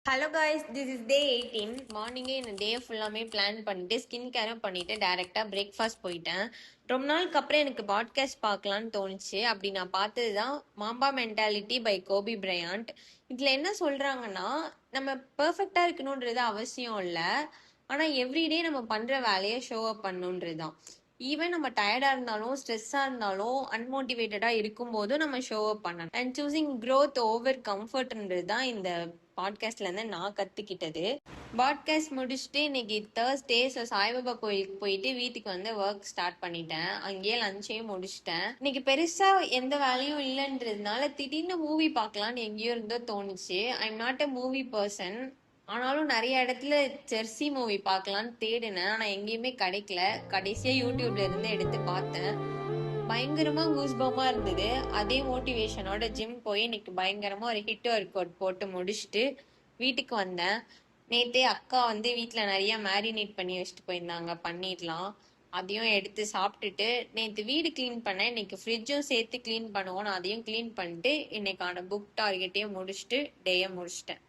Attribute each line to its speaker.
Speaker 1: Hello guys, this is டே 18. மார்னிங்கே இந்த டே ஃபுல்லாமே பிளான் பண்ணிட்டு ஸ்கின் கேரும் பண்ணிட்டு டைரெக்டாக பிரேக்ஃபாஸ்ட் போயிட்டேன். ரொம்ப நாளுக்கு அப்புறம் எனக்கு பாட்காஸ்ட் பார்க்கலான்னு தோணுச்சு. அப்படி நான் பார்த்தது தான் மாம்பா மென்டாலிட்டி பை கோபி பிரையாண்ட். இதில் என்ன சொல்கிறாங்கன்னா, நம்ம பர்ஃபெக்டாக இருக்கணுன்றது அவசியம் இல்லை, ஆனால் எவ்ரிடே நம்ம பண்ணுற வேலையை ஷோ அப் பண்ணணுன்றது தான். ஈவன் நம்ம டயர்டா இருந்தாலும் ஸ்ட்ரெஸ்ஸா இருந்தாலும் அன்மோட்டிவேட்டடா இருக்கும்போதும் நம்ம ஷோ அப் பண்ணணும். அண்ட் சூசிங் க்ரோத் ஓவர் கம்ஃபர்ட்ன்றது தான் இந்த பாட்காஸ்ட்ல இருந்து நான் கத்துக்கிட்டது. பாட்காஸ்ட் முடிச்சுட்டு இன்னைக்கு தேர்ஸ்டே, ஸோ சாய்பாபா கோயிலுக்கு போயிட்டு வீட்டுக்கு வந்து ஒர்க் ஸ்டார்ட் பண்ணிட்டேன். அங்கேயே லஞ்சையும் முடிச்சிட்டேன். இன்னைக்கு பெருசா எந்த வேலையும் இல்லைன்றதுனால திடீர்னு மூவி பார்க்கலான்னு எங்கேயோ இருந்தோ தோணுச்சு. I am not a movie person. ஆனாலும் நிறைய இடத்துல ஜெர்சி மூவி பார்க்கலான்னு தேடினேன், ஆனா எங்கேயுமே கிடைக்கல. கடைசியா யூடியூப்ல இருந்து எடுத்து பார்த்தேன். பயங்கரமா கூஸ்பமா இருந்தது. அதே மோட்டிவேஷனோட ஜிம் போய் இன்னைக்கு பயங்கரமா ஒரு ஹிட் ஒர்க் அவுட் போட்டு முடிச்சுட்டு வீட்டுக்கு வந்தேன். நேத்தே அக்கா வந்து வீட்டுல நிறைய மேரினேட் பண்ணி வச்சுட்டு போயிருந்தாங்க, பண்ணிடலாம். அதையும் எடுத்து சாப்பிட்டுட்டு நேற்று வீடு கிளீன் பண்ணேன். இன்னைக்கு ஃப்ரிட்ஜும் சேர்த்து கிளீன் பண்ணுவோம். நான் அதையும் கிளீன் பண்ணிட்டு இன்னைக்கான புக் டார்கெட்டையும் முடிச்சுட்டு டேயை முடிச்சிட்டேன்.